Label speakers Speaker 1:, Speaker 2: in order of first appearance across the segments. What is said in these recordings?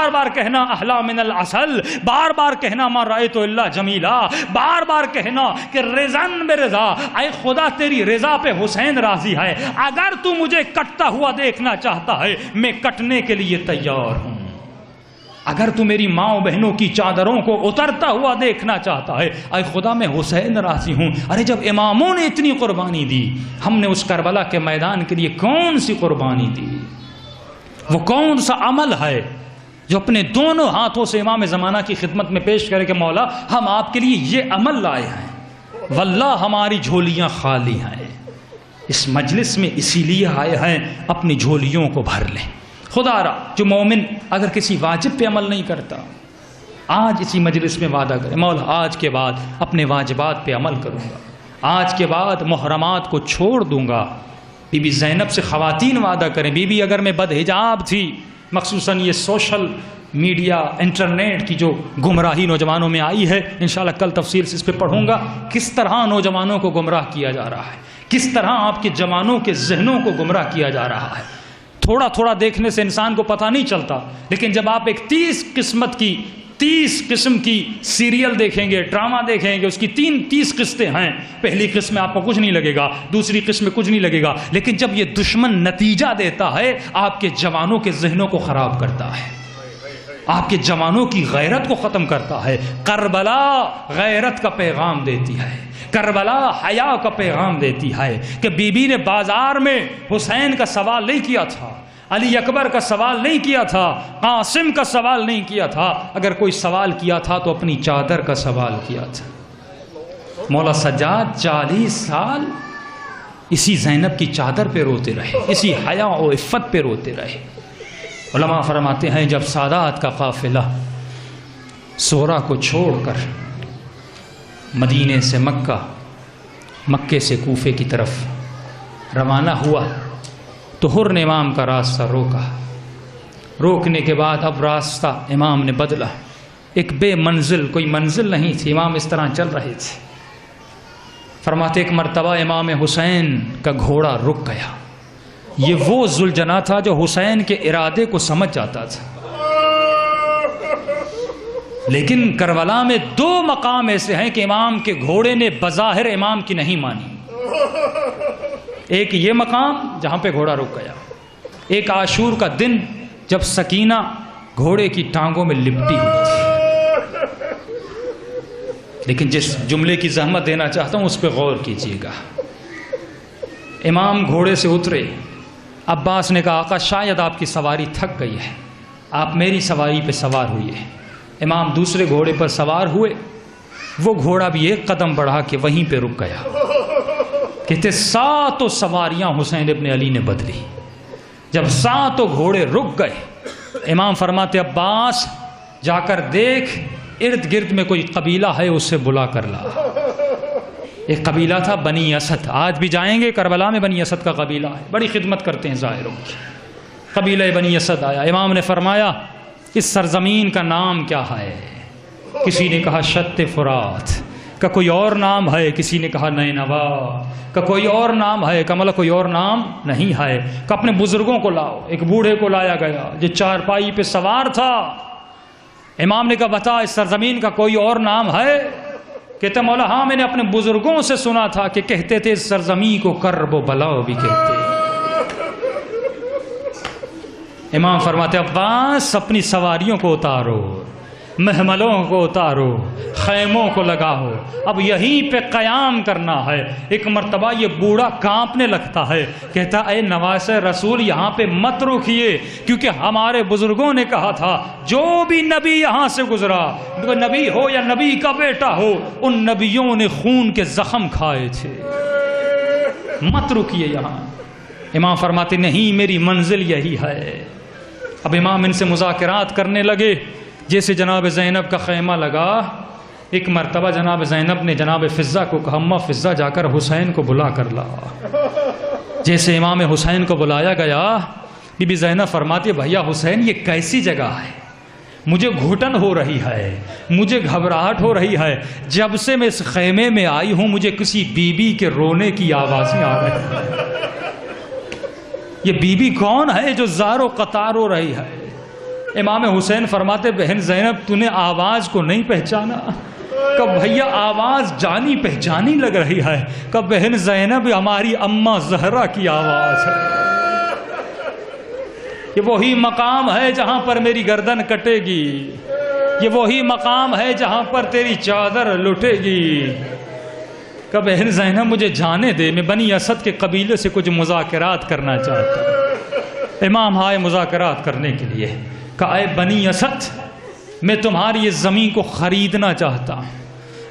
Speaker 1: بار بار کہنا احلا من العسل، بار بار کہنا ما رأیت الا جمیلا، بار بار کہنا کہ رضن برضا، اے خدا تیری رضا پہ حسین راضی ہے، اگر تو مجھے کٹتا ہوا دیکھنا چاہتا ہے میں کٹنے کے لیے تیار ہوں، اگر تو میری ماں و بہنوں کی چادروں کو اترتا ہوا دیکھنا چاہتا ہے اے خدا میں حسین راضی ہوں۔ ارے جب اماموں نے اتنی قربانی دی، ہم نے اس کربلا کے میدان کے لیے کون سی قربانی دی؟ وہ کون سا عمل ہے جو اپنے دونوں ہاتھوں سے امام زمانہ کی خدمت میں پیش کرے کہ مولا ہم آپ کے لیے یہ عمل لائے ہیں، واللہ ہماری جھولیاں خالی ہیں، اس مجلس میں اسی لیے آئے ہیں اپنی جھولیوں کو بھر لیں۔ خدا را جو مومن اگر کسی واجب پہ عمل نہیں کرتا، آج اسی مجلس میں وعدہ کرے مولا آج کے بعد اپنے واجبات پہ عمل کروں گا، آج کے بعد محرمات کو چھوڑ دوں گا۔ بی بی زینب سے خواتین وعدہ کریں، بی بی اگر میں بدحجاب تھی، مخصوصاً یہ سوشل میڈیا انٹرنیٹ کی جو گمراہی نوجوانوں میں آئی ہے، انشاءاللہ کل تفصیل سے اس پہ پڑھوں گا کس طرح نوجوانوں کو گمراہ کیا جا رہا ہے، کس طرح آپ کے جوانوں کے ذہنوں کو گمراہ کیا جا رہا ہے۔ تھوڑا تھوڑا دیکھنے سے انسان کو پتہ نہیں چلتا، لیکن جب آپ ایک 30 قسم کی سیریل دیکھیں گے، ڈرامہ دیکھیں گے، اس کی 30 قسطیں ہیں، پہلی قسط میں آپ کو کچھ نہیں لگے گا، دوسری قسط میں کچھ نہیں لگے گا، لیکن جب یہ دشمن نتیجہ دیتا ہے آپ کے جوانوں کے ذہنوں کو خراب کرتا ہے، آپ کے جوانوں کی غیرت کو ختم کرتا ہے۔ کربلا غیرت کا پیغام دیتی ہے، کربلا حیا کا پیغام دیتی ہے کہ بی بی نے بازار میں حسین کا سوال نہیں کیا تھا، علی اکبر کا سوال نہیں کیا تھا، قاسم کا سوال نہیں کیا تھا، اگر کوئی سوال کیا تھا تو اپنی چادر کا سوال کیا تھا۔ مولا سجاد 40 سال اسی زینب کی چادر پہ روتے رہے، اسی حیا و عفت پہ روتے رہے۔ علماء فرماتے ہیں جب سادات کا قافلہ سورا کو چھوڑ کر مدینے سے مکے سے کوفے کی طرف روانہ ہوا تو حر نے امام کا راستہ روکا، روکنے کے بعد اب راستہ امام نے بدلا، ایک بے منزل کوئی منزل نہیں تھی، امام اس طرح چل رہے تھے۔ فرماتے ایک مرتبہ امام حسین کا گھوڑا رک گیا، یہ وہ ذوالجنا تھا جو حسین کے ارادے کو سمجھ جاتا تھا، لیکن کربلا میں 2 مقام ایسے ہیں کہ امام کے گھوڑے نے بظاہر امام کی نہیں مانی۔ ایک یہ مقام جہاں پہ گھوڑا رک گیا، ایک عاشور کا دن جب سکینہ گھوڑے کی ٹانگوں میں لپٹی ہوئی تھی۔ لیکن جس جملے کی زحمت دینا چاہتا ہوں اس پہ غور کیجیے گا۔ امام گھوڑے سے اترے، عباس نے کہا آقا شاید آپ کی سواری تھک گئی ہے، آپ میری سواری پہ سوار ہوئے۔ امام دوسرے گھوڑے پر سوار ہوئے، وہ گھوڑا بھی ایک قدم بڑھا کے وہیں پہ رک گیا۔ کہتے 7 سواریاں حسین ابن علی نے بدلی، جب 7 گھوڑے رک گئے امام فرماتے عباس جا کر دیکھ ارد گرد میں کوئی قبیلہ ہے اسے بلا کر لا۔ ایک قبیلہ تھا بنی اسد، آج بھی جائیں گے کربلا میں بنی اسد کا قبیلہ ہے، بڑی خدمت کرتے ہیں ظاہروں کی۔ قبیلہ بنی اسد آیا، امام نے فرمایا اس سرزمین کا نام کیا ہے؟ کسی نے کہا شط فرات، کا کوئی اور نام ہے؟ کسی نے کہا نینوا، کا کوئی اور نام ہے؟ کا کوئی اور نام نہیں ہے، کہ اپنے بزرگوں کو لاؤ۔ ایک بوڑھے کو لایا گیا جو چارپائی پہ سوار تھا، امام نے کہا بتا اس سرزمین کا کوئی اور نام ہے؟ کہتے مولا ہاں میں نے اپنے بزرگوں سے سنا تھا کہ کہتے تھے اس سرزمین کو کرب و بلا بھی کہتے۔ امام فرماتے عباس اپنی سواریوں کو اتارو، محملوں کو اتارو، خیموں کو لگاؤ، اب یہیں پہ قیام کرنا ہے۔ ایک مرتبہ یہ بوڑھا کانپنے لگتا ہے، کہتا اے نواس رسول یہاں پہ مت رکیے، کیونکہ ہمارے بزرگوں نے کہا تھا جو بھی نبی یہاں سے گزرا، نبی ہو یا نبی کا بیٹا ہو، ان نبیوں نے خون کے زخم کھائے تھے، مت رکیے یہاں۔ امام فرماتے نہیں میری منزل یہی ہے۔ اب امام ان سے مذاکرات کرنے لگے، جیسے جناب زینب کا خیمہ لگا، ایک مرتبہ جناب زینب نے جناب فضہ کو کہا اماں فضہ جا کر حسین کو بلا کر لا۔ جیسے امام حسین کو بلایا گیا، بی بی زینب فرماتی ہے بھیا حسین یہ کیسی جگہ ہے، مجھے گھٹن ہو رہی ہے، مجھے گھبراہٹ ہو رہی ہے، جب سے میں اس خیمے میں آئی ہوں مجھے کسی بی بی کے رونے کی آوازیں آ رہی ہیں۔ یہ بی بی کون ہے جو زار و قطار ہو رہی ہے؟ امام حسین فرماتے بہن زینب تو نے آواز کو نہیں پہچانا؟ کہ بھیا آواز جانی پہچانی لگ رہی ہے۔ کہ بہن زینب ہماری اماں زہرا کی آواز ہے، یہ وہی مقام ہے جہاں پر میری گردن کٹے گی، یہ وہی مقام ہے جہاں پر تیری چادر لٹے گی۔ کہ بہن زینب مجھے جانے دے، میں بنی اسد کے قبیلے سے کچھ مذاکرات کرنا چاہتا ہوں۔ امام آئے مذاکرات کرنے کے لیے۔ کہ اے بنی اسد، میں تمہاری اس زمین کو خریدنا چاہتا ہوں۔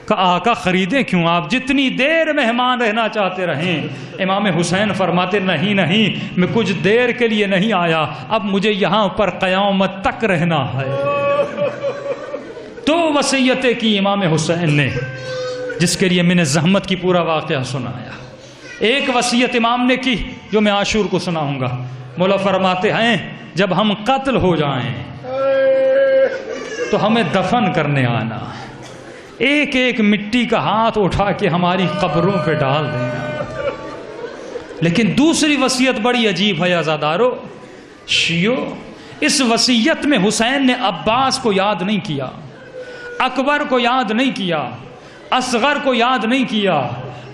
Speaker 1: کہ آقا خریدیں کیوں؟ آپ جتنی دیر مہمان رہنا چاہتے رہیں۔ امام حسین فرماتے نہیں نہیں، میں کچھ دیر کے لیے نہیں آیا، اب مجھے یہاں پر قیامت تک رہنا ہے۔ تو وصیتیں کی امام حسین نے، جس کے لیے میں نے زحمت کی پورا واقعہ سنایا۔ ایک وصیت امام نے کی جو میں عاشور کو سناؤں گا۔ مولا فرماتے ہیں جب ہم قتل ہو جائیں تو ہمیں دفن کرنے آنا، ایک ایک مٹی کا ہاتھ اٹھا کے ہماری قبروں پہ ڈال دینا۔ لیکن دوسری وصیت بڑی عجیب ہے عزادارو، شیعو، اس وصیت میں حسین نے عباس کو یاد نہیں کیا، اکبر کو یاد نہیں کیا، اصغر کو یاد نہیں کیا،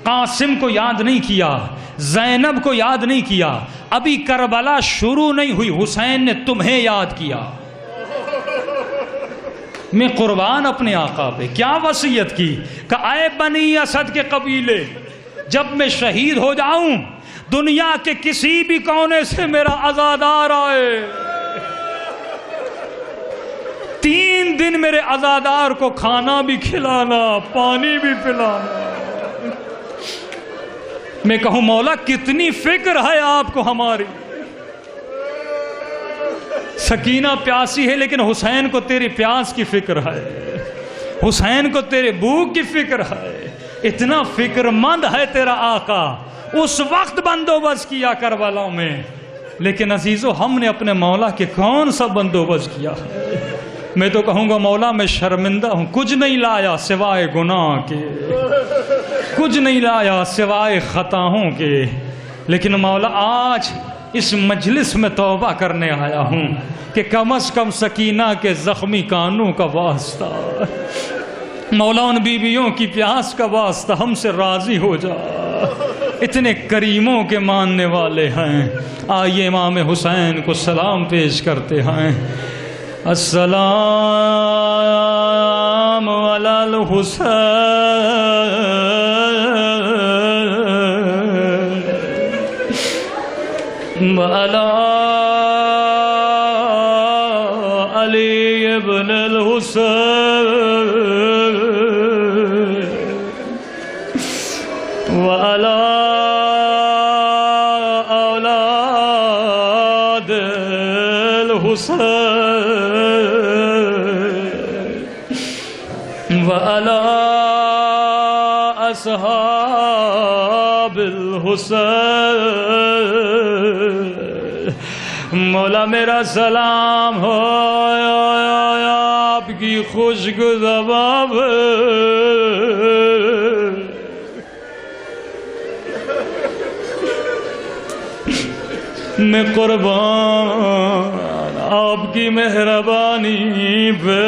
Speaker 1: قاسم کو یاد نہیں کیا، زینب کو یاد نہیں کیا۔ ابھی کربلا شروع نہیں ہوئی، حسین نے تمہیں یاد کیا۔ میں قربان اپنے آقا پہ، کیا وصیت کی؟ کہ اے بنی اسد کے قبیلے، جب میں شہید ہو جاؤں دنیا کے کسی بھی کونے سے میرا عزادار آئے، 3 دن میرے عزادار کو کھانا بھی کھلانا، پانی بھی پلانا۔ میں کہوں مولا کتنی فکر ہے آپ کو ہماری۔ سکینہ پیاسی ہے لیکن حسین کو تیری پیاس کی فکر ہے، حسین کو تیرے بھوک کی فکر ہے۔ اتنا فکر مند ہے تیرا آقا، اس وقت بندوبست کیا کربلا میں، لیکن عزیزو ہم نے اپنے مولا کے کون سا بندوبست کیا ہے؟ میں تو کہوں گا مولا میں شرمندہ ہوں، کچھ نہیں لایا سوائے گناہ کے، کچھ نہیں لایا سوائے خطاؤں کے۔ لیکن مولا آج اس مجلس میں توبہ کرنے آیا ہوں کہ کم از کم سکینہ کے زخمی کانوں کا واسطہ، مولا ان بیویوں کی پیاس کا واسطہ ہم سے راضی ہو جا، اتنے کریموں کے ماننے والے ہیں۔ آئیے امام حسین کو سلام پیش کرتے ہیں۔ السلام علی الحسین وعلی علی ابن الحسین وعلی اولاد الحسین وعلی اصحاب الحسین۔ مولا میرا سلام ہو آپ کی خشک زبان میں قربان آپ کی مہربانی پہ،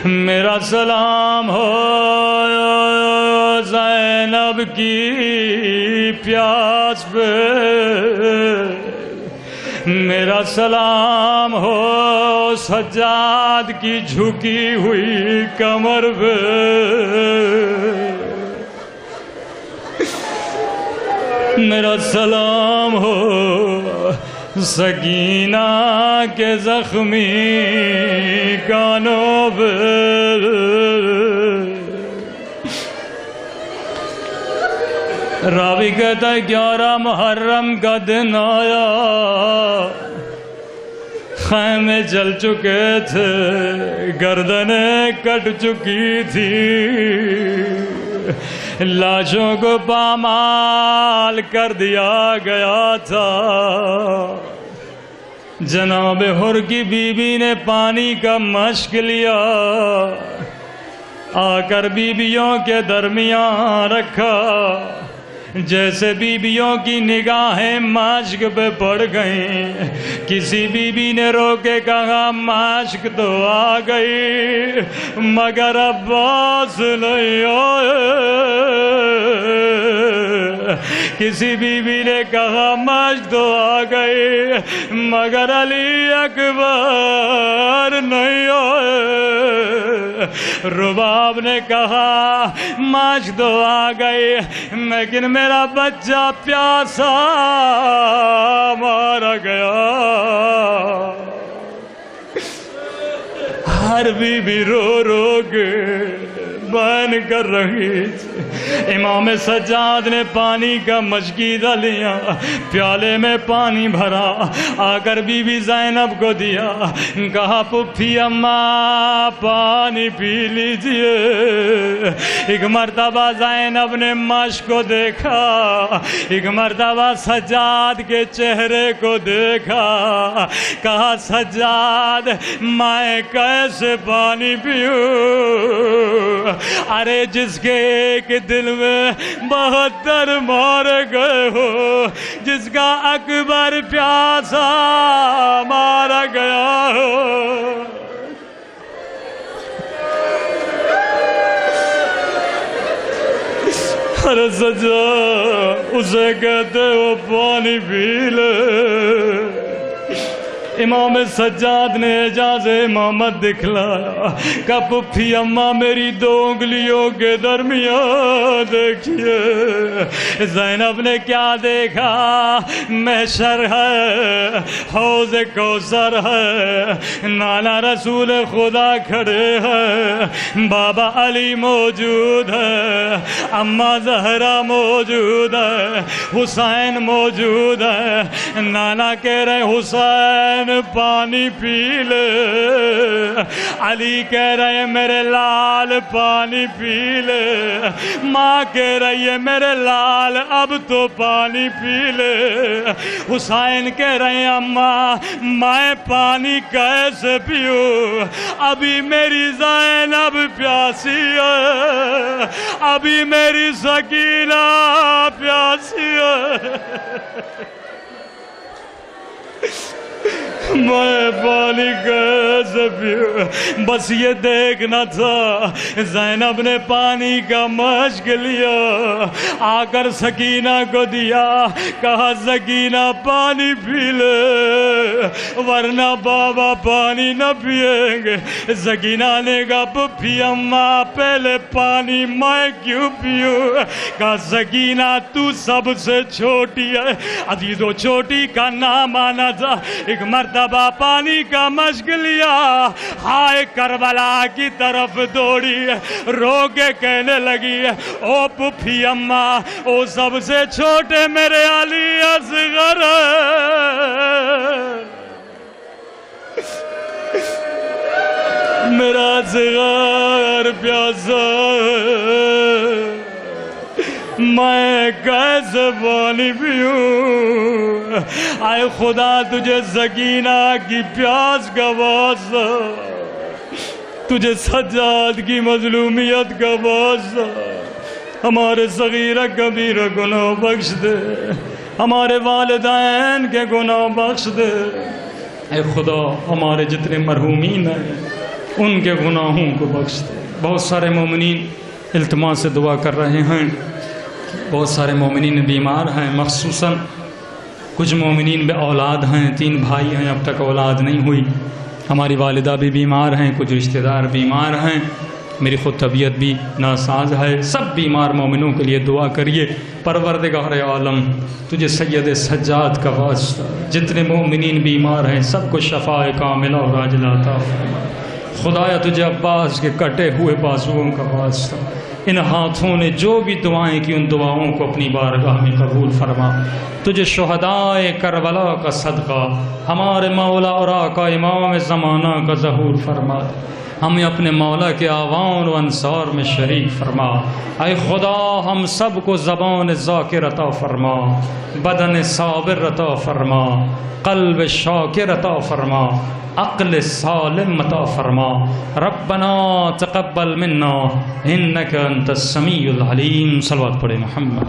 Speaker 1: میرا سلام ہو زینب کی پیاس پہ، میرا سلام ہو سجاد کی جھکی ہوئی کمر پہ، میرا سلام ہو سکینہ کے زخمی کانوں پہ۔ راوی کہتا ہے 11 محرم کا دن آیا، خیمے جل چکے تھے، گردنیں کٹ چکی تھی، لاشوں کو پامال کر دیا گیا تھا۔ جناب حر کی بیوی نے پانی کا مشک لیا، آ کر بیویوں کے درمیان رکھا، جیسے بیویوں کی نگاہیں ماشک پہ پڑ گئیں، کسی بیوی نے رو کے کہا ماشک تو آ گئی مگر عباس نہیں آئے۔ کسی بیوی نے کہا ماشک تو آ گئی مگر علی اکبر نہیں آئے۔ رباب نے کہا ماشک تو آ گئی لیکن میرا بچہ پیاسا مارا گیا۔ ہر بیوی رو رو کے بیان کر رہی تھی۔ امام سجاد نے پانی کا مشکیزہ لیا، پیالے میں پانی بھرا، آ کر بی بی زینب کو دیا، کہا پھپھی اماں پانی پی لیجئے۔ ایک مرتبہ زینب نے مشک کو دیکھا، ایک مرتبہ سجاد کے چہرے کو دیکھا، کہا سجاد میں کیسے پانی پیوں؟ ارے جس کے ایک دل میں 72 مارے گئے ہو، جس کا اکبر پیاسا مارا گیا ہو۔ ارے سجا اسے کہتے ہو پانی پی لے۔ امام سجاد نے اعجاز امامت دکھلایا، کہ پھپھی اماں میری 2 انگلیوں کے درمیان دیکھیے۔ زینب نے کیا دیکھا؟ محشر ہے، حوض کوثر ہے، نانا رسول خدا کھڑے ہیں، بابا علی موجود ہے، اماں زہرا موجود ہے، حسین موجود ہے۔ نانا کہہ رہے حسین پانی پی لے، علی کہہ رہے میرے لال پانی پی لے، ماں کہہ رہی ہے میرے لال اب تو پانی پی لے، حسین کہہ رہے ہیں اماں میں پانی کیسے پیوں؟ ابھی میری زینب پیاسی ہے، ابھی میری سکینہ پیاسی ہے، میں پانی کیسے پیوں؟ بس یہ دیکھنا تھا۔ زینب نے پانی کا مشک لیا، آ کر سکینہ کو دیا، کہا سکینہ پانی پی لے ورنہ بابا پانی نہ پیئیں گے۔ سکینہ نے کہا پھپھی اماں پہلے پانی میں کیوں پیوں؟ کہا سکینہ تو سب سے چھوٹی ہے، عزیز و چھوٹی کا نام آنا تھا۔ ایک مرتبہ پانی کا مشک لیا، ہائے کربلا کی طرف دوڑی، رو کے کہنے لگی او پھپھی اماں او سب سے چھوٹے میرے علی اصغر، میرا اصغر پیاسا، میں کیسے پانی پیوں؟ آئے خدا تجھے سکینہ کی پیاس کا واسطہ، تجھے سجاد کی مظلومیت کا واسطہ، ہمارے صغیرہ کبیرہ گناہ بخش دے، ہمارے والدین کے گناہ بخش دے۔ اے خدا ہمارے جتنے مرحومین ہیں ان کے گناہوں کو بخش دے۔ بہت سارے مومنین التماس سے دعا کر رہے ہیں، بہت سارے مومنین بیمار ہیں، مخصوصاً کچھ مومنین بے اولاد ہیں، 3 بھائی ہیں اب تک اولاد نہیں ہوئی، ہماری والدہ بھی بیمار ہیں، کچھ رشتہ دار بیمار ہیں، میری خود طبیعت بھی ناساز ہے۔ سب بیمار مومنوں کے لیے دعا کریے۔ پروردگار عالم تجھے سید سجاد کا واسطہ، جتنے مومنین بیمار ہیں سب کو شفاء کاملہ اور عاجلہ عطا فرما۔ خدایا تجھے عباس کے کٹے ہوئے بازوؤں کا واسطہ، ان ہاتھوں نے جو بھی دعائیں کی ان دعاؤں کو اپنی بارگاہ میں قبول فرما۔ تجھے شہدائے کربلا کا صدقہ ہمارے مولا اور آقا امام زمانہ کا ظہور فرما۔ ہمیں اپنے مولا کے آوان و انصار میں شریک فرما۔ اے خدا ہم سب کو زبان ذاکر عطا فرما، بدن صابر عطا فرما، قلب شاکر عطا فرما، عقل سالم عطا فرما۔ ربنا تقبل منا انک انت السمیع العلیم۔ صلوات پڑھے محمد۔